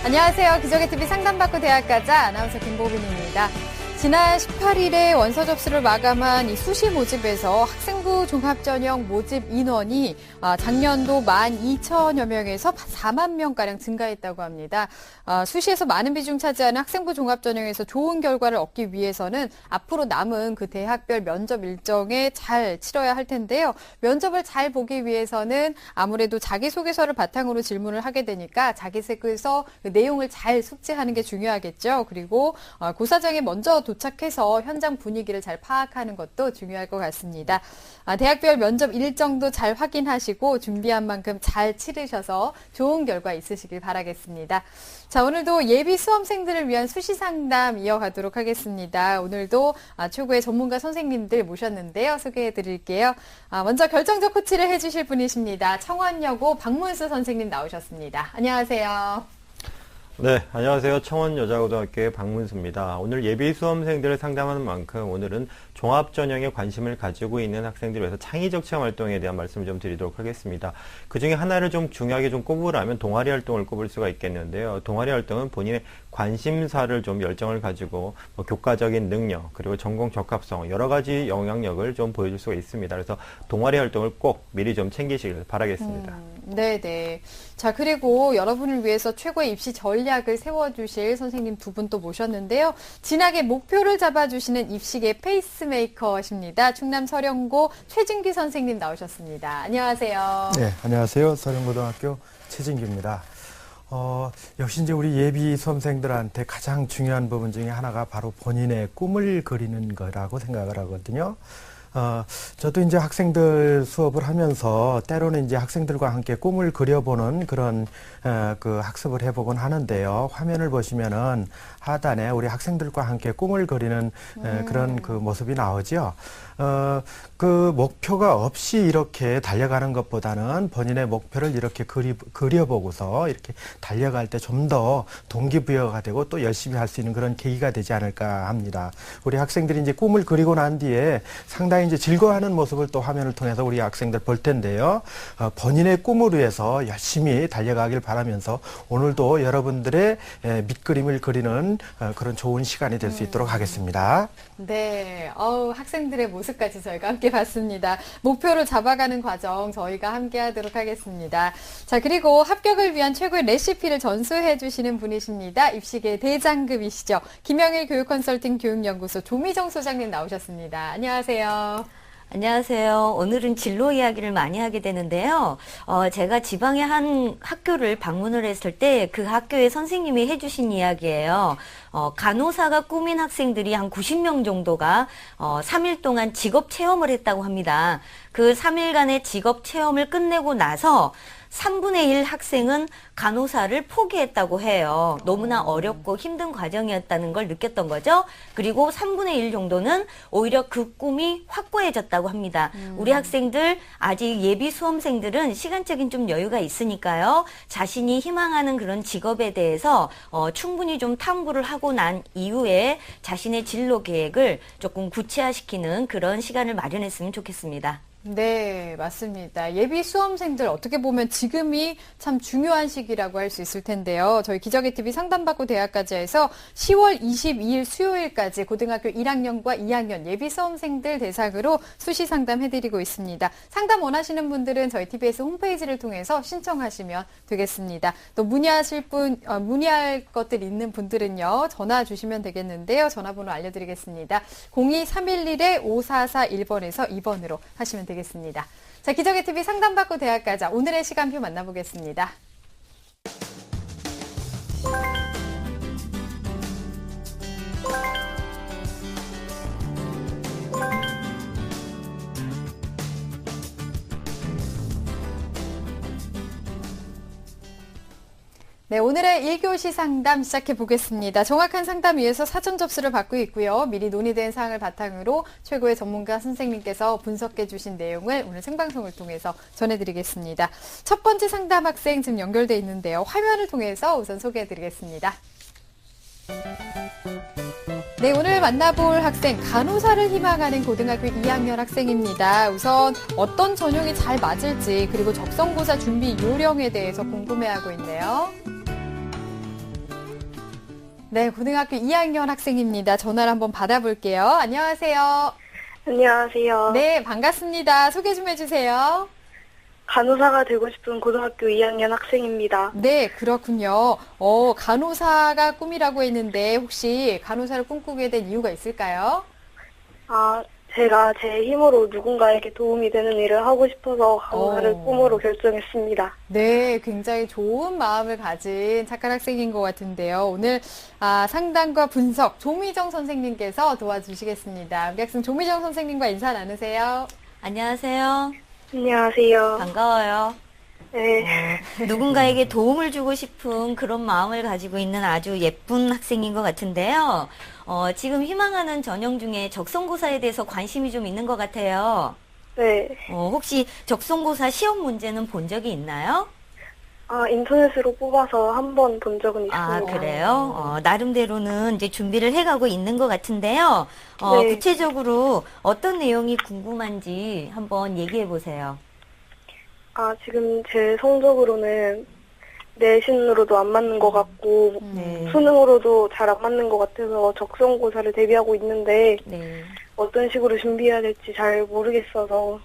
안녕하세요. 기적의 TV 상담받고 대학가자 아나운서 김보빈입니다. 지난 18일에 원서 접수를 마감한 이 수시 모집에서 학생부 종합전형 모집 인원이 작년도 12,000여 명에서 4만 명가량 증가했다고 합니다. 수시에서 많은 비중 차지하는 학생부 종합전형에서 좋은 결과를 얻기 위해서는 앞으로 남은 그 대학별 면접 일정에 잘 치러야 할 텐데요. 면접을 잘 보기 위해서는 아무래도 자기소개서를 바탕으로 질문을 하게 되니까 자기소개서 그 내용을 잘 숙지하는 게 중요하겠죠. 그리고 고사장에 먼저 도착해서 현장 분위기를 잘 파악하는 것도 중요할 것 같습니다. 대학별 면접 일정도 잘 확인하시고 준비한 만큼 잘 치르셔서 좋은 결과 있으시길 바라겠습니다. 자, 오늘도 예비 수험생들을 위한 수시 상담 이어가도록 하겠습니다. 오늘도 최고의 전문가 선생님들 모셨는데요. 소개해 드릴게요. 먼저 결정적 코치를 해주실 분이십니다. 청원여고 박문수 선생님 나오셨습니다. 안녕하세요. 네, 안녕하세요. 청원여자고등학교의 박문수입니다. 오늘 예비 수험생들을 상담하는 만큼 오늘은 종합전형에 관심을 가지고 있는 학생들을 위해서 창의적 체험 활동에 대한 말씀을 좀 드리도록 하겠습니다. 그 중에 하나를 좀 중요하게 좀 꼽으라면 동아리 활동을 꼽을 수가 있겠는데요. 동아리 활동은 본인의 관심사를 좀 열정을 가지고 교과적인 능력 그리고 전공 적합성 여러 가지 영향력을 좀 보여줄 수가 있습니다. 그래서 동아리 활동을 꼭 미리 좀 챙기시길 바라겠습니다. 네네. 자, 그리고 여러분을 위해서 최고의 입시 전략을 세워주실 선생님 두 분 또 모셨는데요. 진학의 목표를 잡아주시는 입시계 페이스메이커십니다. 충남 서령고 최진규 선생님 나오셨습니다. 안녕하세요. 네, 안녕하세요. 서령고등학교 최진규입니다. 역시 이제 우리 예비 수험생들한테 가장 중요한 부분 중에 하나가 바로 본인의 꿈을 그리는 거라고 생각을 하거든요. 저도 이제 학생들 수업을 하면서 때로는 이제 학생들과 함께 꿈을 그려보는 그런 그 학습을 해보곤 하는데요. 화면을 보시면은 하단에 우리 학생들과 함께 꿈을 그리는 그런 그 모습이 나오죠. 그 목표가 없이 이렇게 달려가는 것보다는 본인의 목표를 이렇게 그려보고서 이렇게 달려갈 때 좀 더 동기부여가 되고 또 열심히 할 수 있는 그런 계기가 되지 않을까 합니다. 우리 학생들이 이제 꿈을 그리고 난 뒤에 상당히 이제 즐거워하는 모습을 또 화면을 통해서 우리 학생들 볼 텐데요. 본인의 꿈을 위해서 열심히 달려가길 바라면서 오늘도 여러분들의 밑그림을 그리는 그런 좋은 시간이 될 수 있도록 하겠습니다. 네, 학생들의 모습까지 저희가 함께 봤습니다. 목표를 잡아가는 과정 저희가 함께 하도록 하겠습니다. 자, 그리고 합격을 위한 최고의 레시피를 전수해 주시는 분이십니다. 입시계 대장급이시죠. 김영일 교육컨설팅 교육연구소 조미정 소장님 나오셨습니다. 안녕하세요. 안녕하세요. 오늘은 진로 이야기를 많이 하게 되는데요. 제가 지방의 한 학교를 방문을 했을 때 그 학교의 선생님이 해주신 이야기예요. 간호사가 꿈인 학생들이 한 90명 정도가 3일 동안 직업 체험을 했다고 합니다. 그 3일간의 직업 체험을 끝내고 나서 3분의 1 학생은 간호사를 포기했다고 해요. 너무나 어렵고 힘든 과정이었다는 걸 느꼈던 거죠. 그리고 3분의 1 정도는 오히려 그 꿈이 확고해졌다고 합니다. 우리 학생들 아직 예비 수험생들은 시간적인 좀 여유가 있으니까요. 자신이 희망하는 그런 직업에 대해서 충분히 좀 탐구를 하고 난 이후에 자신의 진로 계획을 조금 구체화시키는 그런 시간을 마련했으면 좋겠습니다. 네, 맞습니다. 예비 수험생들 어떻게 보면 지금이 참 중요한 시기라고 할 수 있을 텐데요. 저희 기적의 TV 상담받고 대학까지 해서 10월 22일 수요일까지 고등학교 1학년과 2학년 예비 수험생들 대상으로 수시 상담해드리고 있습니다. 상담 원하시는 분들은 저희 TBS 홈페이지를 통해서 신청하시면 되겠습니다. 또 문의할 것들 있는 분들은요, 전화 주시면 되겠는데요. 전화번호 알려드리겠습니다. 02-311-5441번에서 2번으로 하시면 되겠습니다. 자, 기적의 TV 상담받고 대학가자 오늘의 시간표 만나보겠습니다. 네, 오늘의 1교시 상담 시작해 보겠습니다. 정확한 상담 위해서 사전 접수를 받고 있고요. 미리 논의된 사항을 바탕으로 최고의 전문가 선생님께서 분석해 주신 내용을 오늘 생방송을 통해서 전해드리겠습니다. 첫 번째 상담 학생 지금 연결돼 있는데요. 화면을 통해서 우선 소개해 드리겠습니다. 네, 오늘 만나볼 학생, 간호사를 희망하는 고등학교 2학년 학생입니다. 우선 어떤 전형이 잘 맞을지, 그리고 적성고사 준비 요령에 대해서 궁금해하고 있네요. 네, 고등학교 2학년 학생입니다. 전화를 한번 받아볼게요. 안녕하세요. 안녕하세요. 네, 반갑습니다. 소개 좀 해주세요. 간호사가 되고 싶은 고등학교 2학년 학생입니다. 네, 그렇군요. 간호사가 꿈이라고 했는데 혹시 간호사를 꿈꾸게 된 이유가 있을까요? 제가 제 힘으로 누군가에게 도움이 되는 일을 하고 싶어서 간호사를 꿈으로 결정했습니다. 네, 굉장히 좋은 마음을 가진 착한 학생인 것 같은데요. 오늘 상담과 분석 조미정 선생님께서 도와주시겠습니다. 우리 학생 조미정 선생님과 인사 나누세요. 안녕하세요. 안녕하세요. 반가워요. 네. 누군가에게 도움을 주고 싶은 그런 마음을 가지고 있는 아주 예쁜 학생인 것 같은데요. 지금 희망하는 전형 중에 적성고사에 대해서 관심이 좀 있는 것 같아요. 네. 혹시 적성고사 시험 문제는 본 적이 있나요? 인터넷으로 뽑아서 한 번 본 적은 있습니다. 그래요? 나름대로는 이제 준비를 해가고 있는 것 같은데요. 네. 구체적으로 어떤 내용이 궁금한지 한번 얘기해 보세요. 지금 제 성적으로는 내신으로도 안 맞는 것 같고 네. 수능으로도 잘 안 맞는 것 같아서 적성고사를 대비하고 있는데 네. 어떤 식으로 준비해야 될지 잘 모르겠어서.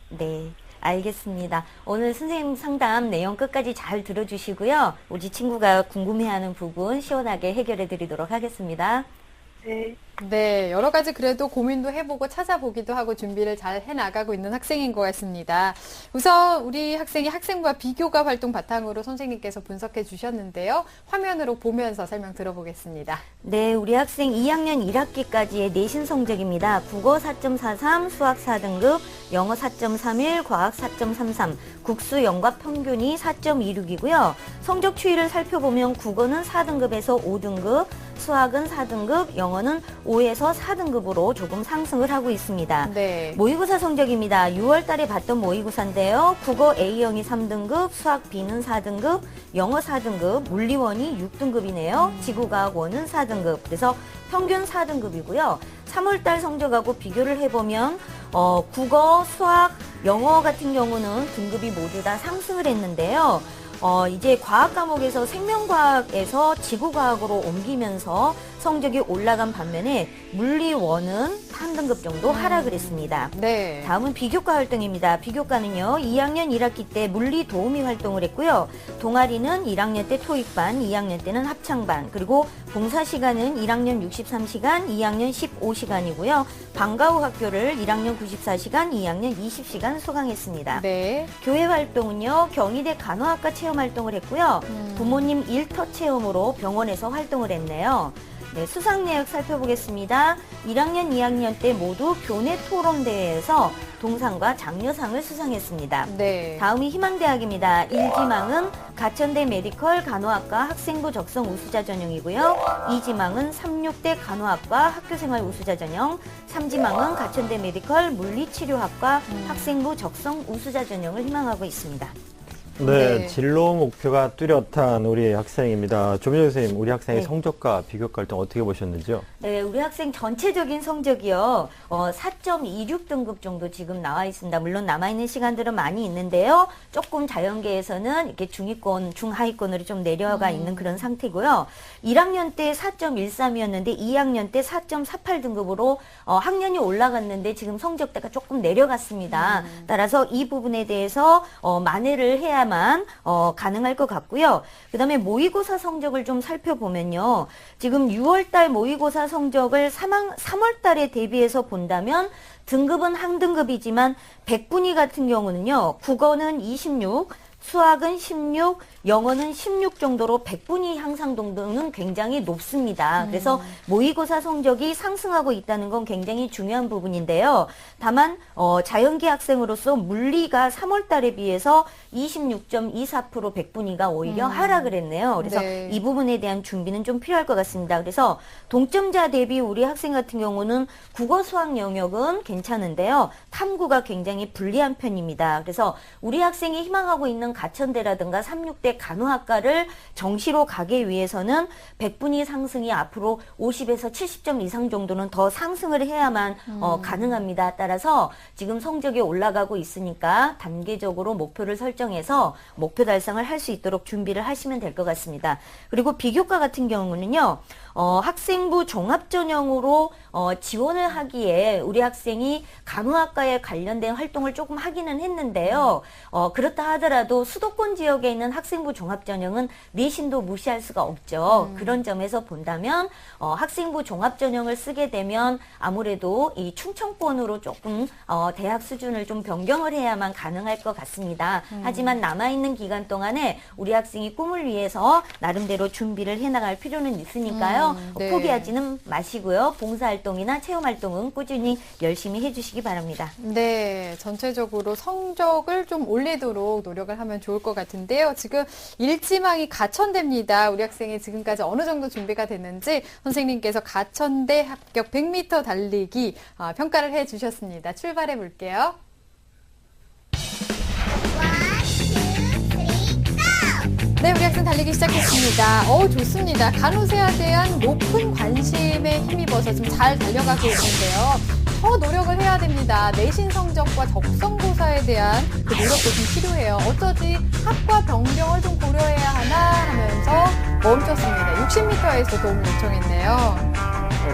네. 알겠습니다. 오늘 선생님 상담 내용 끝까지 잘 들어주시고요. 우리 친구가 궁금해하는 부분 시원하게 해결해 드리도록 하겠습니다. 네. 네, 여러 가지 그래도 고민도 해보고 찾아보기도 하고 준비를 잘 해나가고 있는 학생인 것 같습니다. 우선 우리 학생이 학생부와 비교과 활동 바탕으로 선생님께서 분석해 주셨는데요. 화면으로 보면서 설명 들어보겠습니다. 네, 우리 학생 2학년 1학기까지의 내신 성적입니다. 국어 4.43, 수학 4등급, 영어 4.31, 과학 4.33, 국수 영과 평균이 4.26이고요. 성적 추이를 살펴보면 국어는 4등급에서 5등급, 수학은 4등급, 영어는 5에서 4등급으로 조금 상승을 하고 있습니다. 네. 모의고사 성적입니다. 6월 달에 봤던 모의고사인데요. 국어 A형이 3등급, 수학 B는 4등급, 영어 4등급, 물리원이 6등급이네요. 지구과학 1은 4등급. 그래서 평균 4등급이고요. 3월 달 성적하고 비교를 해보면 국어, 수학, 영어 같은 경우는 등급이 모두 다 상승을 했는데요. 이제 과학 과목에서 생명과학에서 지구과학으로 옮기면서 성적이 올라간 반면에 물리원은 한 등급 정도 하락을 했습니다. 네. 다음은 비교과 활동입니다. 비교과는요, 2학년 1학기 때 물리 도우미 활동을 했고요. 동아리는 1학년 때 토익반, 2학년 때는 합창반, 그리고 봉사 시간은 1학년 63시간, 2학년 15시간이고요. 방과 후 학교를 1학년 94시간, 2학년 20시간 수강했습니다. 네. 교회 활동은요, 경희대 간호학과 체험 활동을 했고요. 부모님 일터 체험으로 병원에서 활동을 했네요. 네, 수상 내역 살펴보겠습니다. 1학년, 2학년 때 모두 교내 토론 대회에서 동상과 장려상을 수상했습니다. 네. 다음이 희망대학입니다. 1지망은 가천대 메디컬 간호학과 학생부 적성 우수자 전형이고요. 2지망은 36대 간호학과 학교생활 우수자 전형, 3지망은 가천대 메디컬 물리치료학과 학생부 적성 우수자 전형을 희망하고 있습니다. 네, 네. 진로 목표가 뚜렷한 우리 학생입니다. 조민정 선생님, 우리 학생의 네. 성적과 비교과 활동 어떻게 보셨는지요? 네, 우리 학생 전체적인 성적이요. 4.26등급 정도 지금 나와 있습니다. 물론 남아있는 시간들은 많이 있는데요. 조금 자연계에서는 이렇게 중위권, 중하위권으로 좀 내려가 있는 그런 상태고요. 1학년 때 4.13이었는데 2학년 때 4.48등급으로 학년이 올라갔는데 지금 성적대가 조금 내려갔습니다. 따라서 이 부분에 대해서 만회를 해야만 가능할 것 같고요. 그 다음에 모의고사 성적을 좀 살펴보면요. 지금 6월달 모의고사 성적을 3월달에 대비해서 본다면 등급은 한 등급이지만 백분위 같은 경우는요. 국어는 26, 수학은 16, 영어는 16 정도로 100분위 향상 정도는 굉장히 높습니다. 그래서 모의고사 성적이 상승하고 있다는 건 굉장히 중요한 부분인데요. 다만 자연계 학생으로서 물리가 3월 달에 비해서 26.24% 100분위가 오히려 하락을 했네요. 그래서 네. 이 부분에 대한 준비는 좀 필요할 것 같습니다. 그래서 동점자 대비 우리 학생 같은 경우는 국어 수학 영역은 괜찮은데요. 탐구가 굉장히 불리한 편입니다. 그래서 우리 학생이 희망하고 있는 가천대라든가 36대 간호학과를 정시로 가기 위해서는 100분위 상승이 앞으로 50에서 70점 이상 정도는 더 상승을 해야만 가능합니다. 따라서 지금 성적이 올라가고 있으니까 단계적으로 목표를 설정해서 목표 달성을 할 수 있도록 준비를 하시면 될 것 같습니다. 그리고 비교과 같은 경우는요. 학생부 종합전형으로 지원을 하기에 우리 학생이 간호학과에 관련된 활동을 조금 하기는 했는데요. 그렇다 하더라도 수도권 지역에 있는 학생부 종합전형은 내신도 무시할 수가 없죠. 그런 점에서 본다면 학생부 종합전형을 쓰게 되면 아무래도 이 충청권으로 조금 대학 수준을 좀 변경을 해야만 가능할 것 같습니다. 하지만 남아있는 기간 동안에 우리 학생이 꿈을 위해서 나름대로 준비를 해나갈 필요는 있으니까요. 네. 포기하지는 마시고요. 봉사활동이나 체험활동은 꾸준히 열심히 해주시기 바랍니다. 네, 전체적으로 성적을 좀 올리도록 노력을 하면 좋을 것 같은데요. 지금 일지망이 가천대입니다. 우리 학생이 지금까지 어느 정도 준비가 됐는지 선생님께서 가천대 합격 100m 달리기 평가를 해주셨습니다. 출발해 볼게요. 네, 우리 학생 달리기 시작했습니다. 좋습니다. 간호사에 대한 높은 관심에 힘입어서 지금 잘 달려가고 있는데요. 더 노력을 해야 됩니다. 내신 성적과 적성고사에 대한 그 노력도 좀 필요해요. 어쩌지 학과 변경을 좀 고려해야 하나 하면서 멈췄습니다. 60m에서 도움을 요청했네요.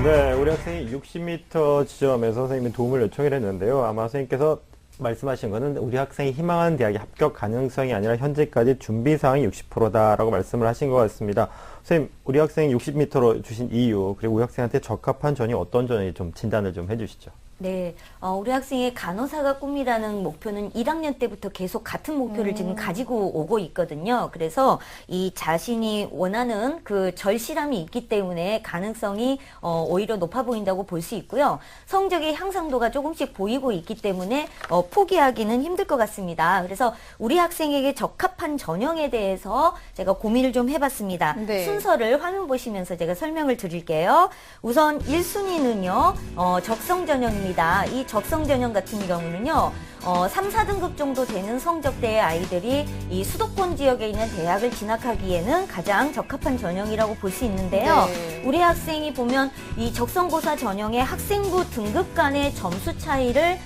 네, 우리 학생이 60m 지점에서 선생님이 도움을 요청을 했는데요. 아마 선생님께서 말씀하신 거는 우리 학생이 희망하는 대학에 합격 가능성이 아니라 현재까지 준비 사항이 60%다라고 말씀을 하신 것 같습니다. 선생님, 우리 학생이 60m로 주신 이유, 그리고 우리 학생한테 적합한 전형이 어떤 전형이 좀 진단을 좀 해주시죠. 네, 우리 학생의 간호사가 꿈이라는 목표는 1학년 때부터 계속 같은 목표를 지금 가지고 오고 있거든요. 그래서 이 자신이 원하는 그 절실함이 있기 때문에 가능성이 오히려 높아 보인다고 볼 수 있고요. 성적의 향상도가 조금씩 보이고 있기 때문에 포기하기는 힘들 것 같습니다. 그래서 우리 학생에게 적합한 전형에 대해서 제가 고민을 좀 해봤습니다. 네. 순서를 화면 보시면서 제가 설명을 드릴게요. 우선 1순위는요, 적성 전형입니다. 이 적성 전형 같은 경우는요, 3, 4등급 정도 되는 성적대의 아이들이 이 수도권 지역에 있는 대학을 진학하기에는 가장 적합한 전형이라고 볼 수 있는데요. 네. 우리 학생이 보면 이 적성고사 전형의 학생부 등급 간의 점수 차이를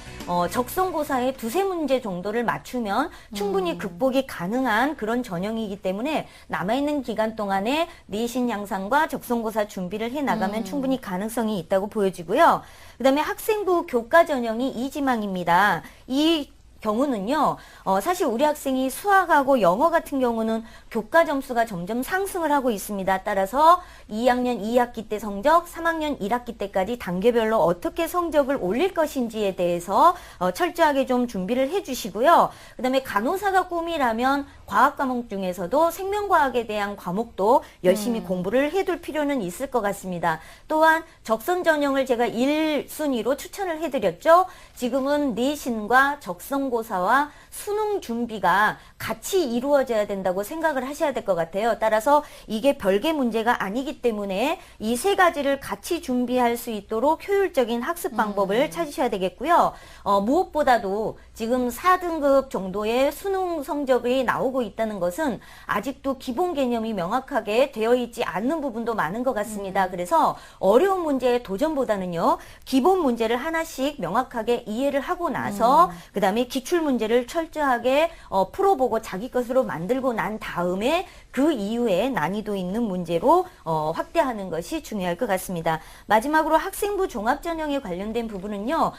적성고사에 두세 문제 정도를 맞추면 충분히 극복이 가능한 그런 전형이기 때문에 남아있는 기간 동안에 내신 향상과 적성고사 준비를 해나가면 충분히 가능성이 있다고 보여지고요. 그 다음에 학생부 교과 전형이 이지망입니다. 이 경우는요, 사실 우리 학생이 수학하고 영어 같은 경우는 교과 점수가 점점 상승을 하고 있습니다. 따라서 2학년 2학기 때 성적, 3학년 1학기 때까지 단계별로 어떻게 성적을 올릴 것인지에 대해서 철저하게 좀 준비를 해주시고요. 그 다음에 간호사가 꿈이라면 과학 과목 중에서도 생명과학에 대한 과목도 열심히 공부를 해둘 필요는 있을 것 같습니다. 또한 적성 전형을 제가 1순위로 추천을 해드렸죠. 지금은 내신과 적성고사와 수능 준비가 같이 이루어져야 된다고 생각을 하셔야 될 것 같아요. 따라서 이게 별개 문제가 아니기 때문에 이 세 가지를 같이 준비할 수 있도록 효율적인 학습 방법을 찾으셔야 되겠고요. 무엇보다도 지금 4등급 정도의 수능 성적이 나오고 있다는 것은 아직도 기본 개념이 명확하게 되어 있지 않는 부분도 많은 것 같습니다. 그래서 어려운 문제의 도전보다는요, 기본 문제를 하나씩 명확하게 이해를 하고 나서 그 다음에 기출 문제를 철저하게 풀어보고 자기 것으로 만들고 난 다음에 그 이후에 난이도 있는 문제로 확대하는 것이 중요할 것 같습니다. 마지막으로 학생부 종합전형에 관련된 부분은요,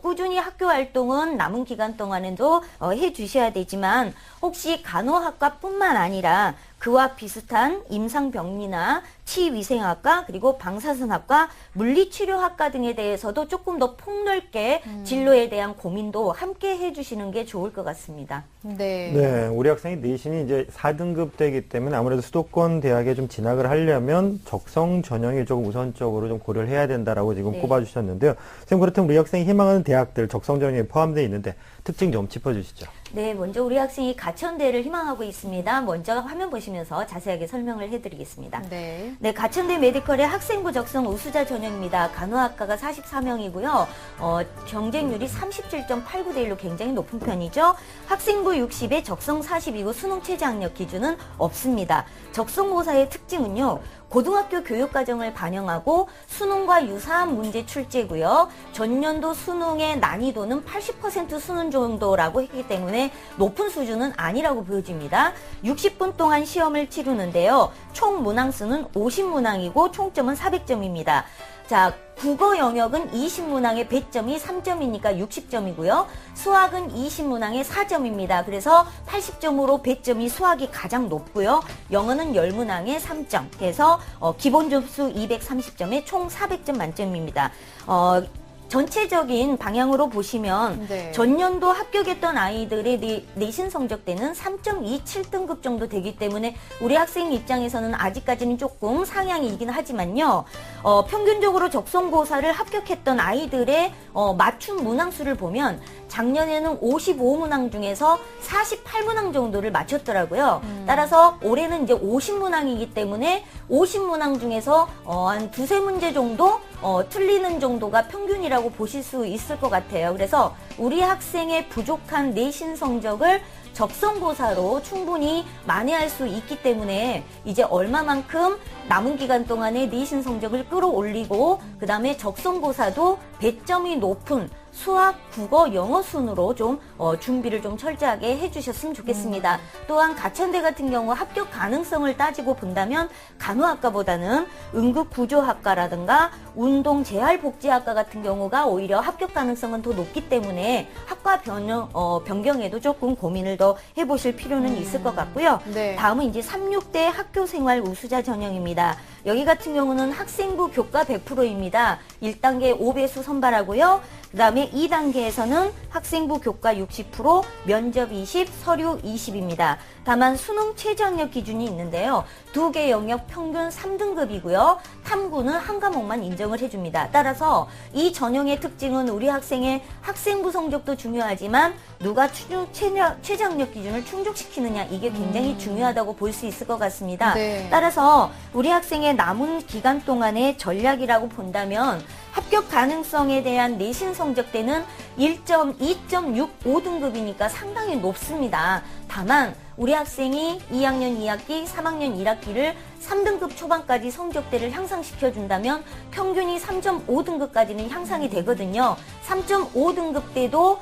꾸준히 학교 활동은 남은 기간 동안에도 해주셔야 되지만 혹시 간호학과뿐만 아니라 그와 비슷한 임상병리나 치위생학과 그리고 방사선학과 물리치료학과 등에 대해서도 조금 더 폭넓게 진로에 대한 고민도 함께 해주시는 게 좋을 것 같습니다. 네. 네, 우리 학생이 내신이 이제 4등급 되기 때문에 아무래도 수도권 대학에 좀 진학을 하려면 적성 전형이 조금 우선적으로 좀 고려를 해야 된다라고 지금 네. 꼽아주셨는데요. 선생님, 그렇다면 우리 학생이 희망하는 대학들 적성 전형에 포함되어 있는데 특징 좀 짚어주시죠. 네, 먼저 우리 학생이 가천대를 희망하고 있습니다. 먼저 화면 보시면서 자세하게 설명을 해드리겠습니다. 네. 네, 가천대 메디컬의 학생부 적성 우수자 전형입니다. 간호학과가 44명이고요. 경쟁률이 37.89대 1로 굉장히 높은 편이죠. 학생부 60에 적성 40이고 수능 최저 학력 기준은 없습니다. 적성고사의 특징은요. 고등학교 교육과정을 반영하고 수능과 유사한 문제 출제고요. 전년도 수능의 난이도는 80% 수능 정도라고 했기 때문에 높은 수준은 아니라고 보여집니다. 60분 동안 시험을 치르는데요. 총 문항수는 50문항이고 총점은 400점입니다. 자, 국어 영역은 20문항의 배점이 3점이니까 60점이고요. 수학은 20문항의 4점입니다. 그래서 80점으로 배점이 수학이 가장 높고요. 영어는 10문항의 3점. 그래서 기본 점수 230점에 총 400점 만점입니다. 전체적인 방향으로 보시면 네. 전년도 합격했던 아이들의 내신 성적대는 3.27등급 정도 되기 때문에 우리 학생 입장에서는 아직까지는 조금 상향이긴 하지만요. 평균적으로 적성고사를 합격했던 아이들의 맞춤 문항수를 보면 작년에는 55문항 중에서 48문항 정도를 맞췄더라고요. 따라서 올해는 이제 50문항이기 때문에 50문항 중에서 한 두세 문제 정도 틀리는 정도가 평균이라고 보실 수 있을 것 같아요. 그래서 우리 학생의 부족한 내신 성적을 적성고사로 충분히 만회할 수 있기 때문에 이제 얼마만큼 남은 기간 동안에 내신 성적을 끌어올리고 그 다음에 적성고사도 배점이 높은 수학, 국어, 영어 순으로 좀 준비를 좀 철저하게 해주셨으면 좋겠습니다. 또한 가천대 같은 경우 합격 가능성을 따지고 본다면 간호학과보다는 응급구조학과라든가 운동재활복지학과 같은 경우가 오히려 합격 가능성은 더 높기 때문에 학과 변경에도 조금 고민을 더 해보실 필요는 있을 것 같고요. 네. 다음은 이제 36대 학교생활 우수자 전형입니다. 여기 같은 경우는 학생부 교과 100%입니다. 1단계 5배수 선발하고요. 그 다음에 2단계에서는 학생부 교과 60%, 면접 20, 서류 20입니다. 다만 수능 최저 학력 기준이 있는데요. 두 개 영역 평균 3등급이고요. 탐구는 한 과목만 인정을 해줍니다. 따라서 이 전형의 특징은 우리 학생의 학생부 성적도 중요하지만 누가 최저 학력 기준을 충족시키느냐 이게 굉장히 중요하다고 볼 수 있을 것 같습니다. 네. 따라서 우리 학생의 남은 기간 동안의 전략이라고 본다면 합격 가능성에 대한 내신 성적대는 2.65등급이니까 상당히 높습니다. 다만 우리 학생이 2학년 2학기, 3학년 1학기를 3등급 초반까지 성적대를 향상시켜준다면 평균이 3.5등급까지는 향상이 되거든요. 3.5등급 때도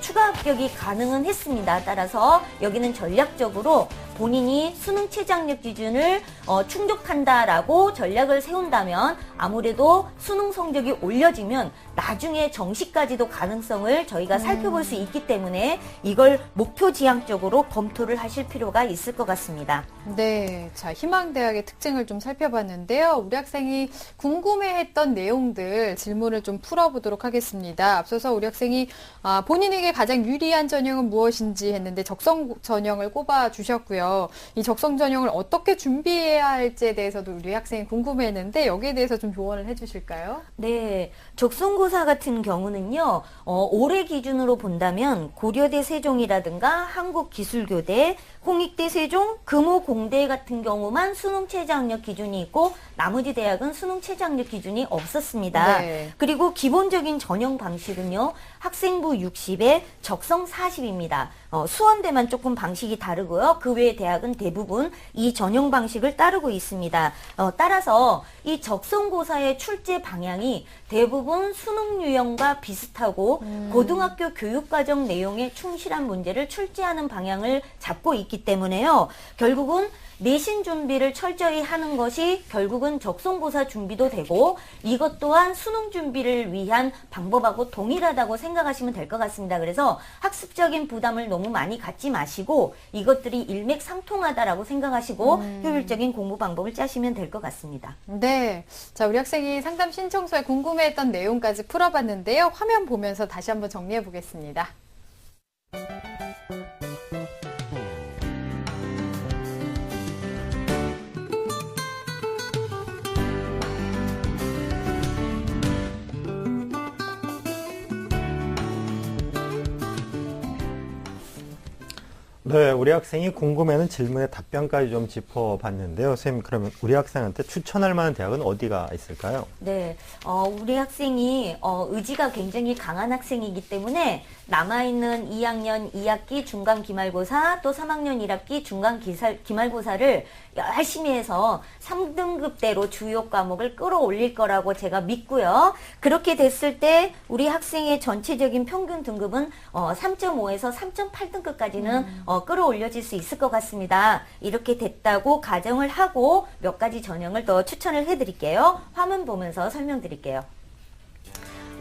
추가 합격이 가능은 했습니다. 따라서 여기는 전략적으로 본인이 수능 최저 학력 기준을 충족한다라고 전략을 세운다면 아무래도 수능 성적이 올려지면 나중에 정시까지도 가능성을 저희가 살펴볼 수 있기 때문에 이걸 목표 지향적으로 검토를 하실 필요가 있을 것 같습니다. 네. 자, 희망대학의 특징을 좀 살펴봤는데요. 우리 학생이 궁금해했던 내용들 질문을 좀 풀어보도록 하겠습니다. 앞서서 우리 학생이 본인에게 가장 유리한 전형은 무엇인지 했는데 적성 전형을 꼽아주셨고요. 이 적성 전형을 어떻게 준비해야 할지에 대해서도 우리 학생이 궁금해했는데 여기에 대해서 좀 조언을 해주실까요? 네, 적성고사 같은 경우는요, 올해 기준으로 본다면 고려대 세종이라든가 한국기술교대, 홍익대 세종, 금호공대 같은 경우만 수능 최저 학력 기준이 있고 나머지 대학은 수능 최저 학력 기준이 없었습니다. 네. 그리고 기본적인 전형 방식은요, 학생부 60에 적성 40입니다. 수원대만 조금 방식이 다르고요. 그 외의 대학은 대부분 이 전형 방식을 따르고 있습니다. 따라서 이 적성고사의 출제 방향이 대부분 수능 유형과 비슷하고 고등학교 교육과정 내용에 충실한 문제를 출제하는 방향을 잡고 있기 때문에요. 결국은 내신 준비를 철저히 하는 것이 결국은 적성고사 준비도 되고 이것 또한 수능 준비를 위한 방법하고 동일하다고 생각하시면 될 것 같습니다. 그래서 학습적인 부담을 너무 많이 갖지 마시고 이것들이 일맥상통하다라고 생각하시고 효율적인 공부 방법을 짜시면 될 것 같습니다. 네. 자, 우리 학생이 상담 신청서에 궁금해했던 내용까지 풀어봤는데요. 화면 보면서 다시 한번 정리해 보겠습니다. 네, 우리 학생이 궁금해하는 질문에 답변까지 좀 짚어봤는데요. 선생님, 그러면 우리 학생한테 추천할 만한 대학은 어디가 있을까요? 네, 우리 학생이 의지가 굉장히 강한 학생이기 때문에 남아있는 2학년 2학기 중간 기말고사 또 3학년 1학기 중간 기말고사를 열심히 해서 3등급대로 주요 과목을 끌어올릴 거라고 제가 믿고요. 그렇게 됐을 때 우리 학생의 전체적인 평균 등급은 3.5에서 3.8등급까지는 끌어올려질 수 있을 것 같습니다. 이렇게 됐다고 가정을 하고 몇 가지 전형을 더 추천을 해드릴게요. 화면 보면서 설명드릴게요.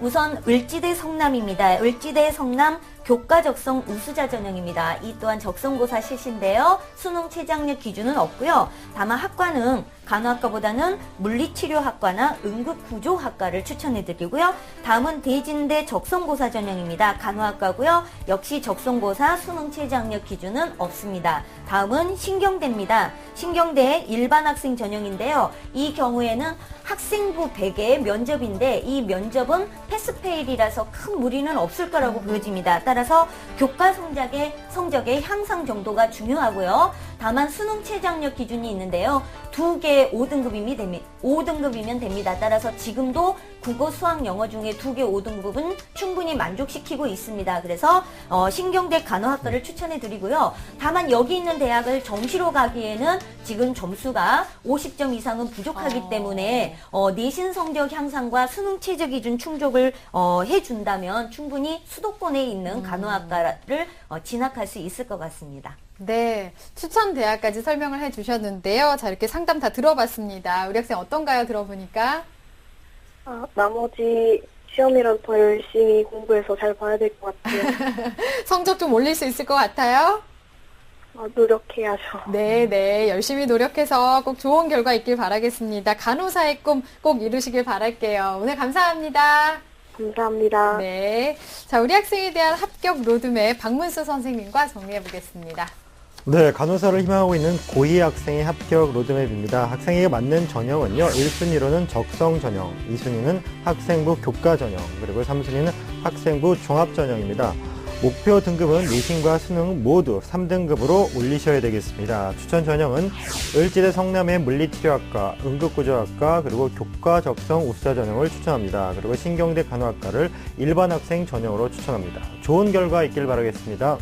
우선 을지대 성남입니다. 을지대 성남 교과 적성 우수자 전형입니다. 이 또한 적성고사 실시인데요. 수능 최저학력 기준은 없고요. 다만 학과는 간호학과보다는 물리치료학과나 응급구조학과를 추천해드리고요. 다음은 대진대 적성고사 전형입니다. 간호학과고요. 역시 적성고사 수능 최저학력 기준은 없습니다. 다음은 신경대입니다. 신경대 일반 학생 전형인데요. 이 경우에는 학생부 100의 면접인데 이 면접은 패스페일이라서 큰 무리는 없을 거라고 보여집니다. 따라서 교과 성적의 향상 정도가 중요하고요. 다만 수능 최저학력 기준이 있는데요. 2개 5등급이면 됩니다. 따라서 지금도 국어, 수학, 영어 중에 2개 5등급은 충분히 만족시키고 있습니다. 그래서 신경대 간호학과를 추천해 드리고요. 다만 여기 있는 대학을 정시로 가기에는 지금 점수가 50점 이상은 부족하기 때문에 내신 성적 향상과 수능 최저 기준 충족을 해준다면 충분히 수도권에 있는 간호학과를 진학할 수 있을 것 같습니다. 네, 추천 대학까지 설명을 해주셨는데요. 자, 이렇게 상담 다 들어봤습니다. 우리 학생 어떤가요? 들어보니까? 나머지 시험이라도 더 열심히 공부해서 잘 봐야 될 것 같아요. 성적 좀 올릴 수 있을 것 같아요? 노력해야죠. 네, 열심히 노력해서 꼭 좋은 결과 있길 바라겠습니다. 간호사의 꿈 꼭 이루시길 바랄게요. 오늘 감사합니다. 감사합니다. 네. 자, 우리 학생에 대한 합격 로드맵 박문수 선생님과 정리해 보겠습니다. 네, 간호사를 희망하고 있는 고2 학생의 합격 로드맵입니다. 학생에게 맞는 전형은요, 1순위로는 적성 전형, 2순위는 학생부 교과 전형, 그리고 3순위는 학생부 종합 전형입니다. 목표 등급은 내신과 수능 모두 3등급으로 올리셔야 되겠습니다. 추천 전형은 을지대 성남의 물리치료학과, 응급구조학과, 그리고 교과 적성 우수자 전형을 추천합니다. 그리고 신경대 간호학과를 일반 학생 전형으로 추천합니다. 좋은 결과 있길 바라겠습니다.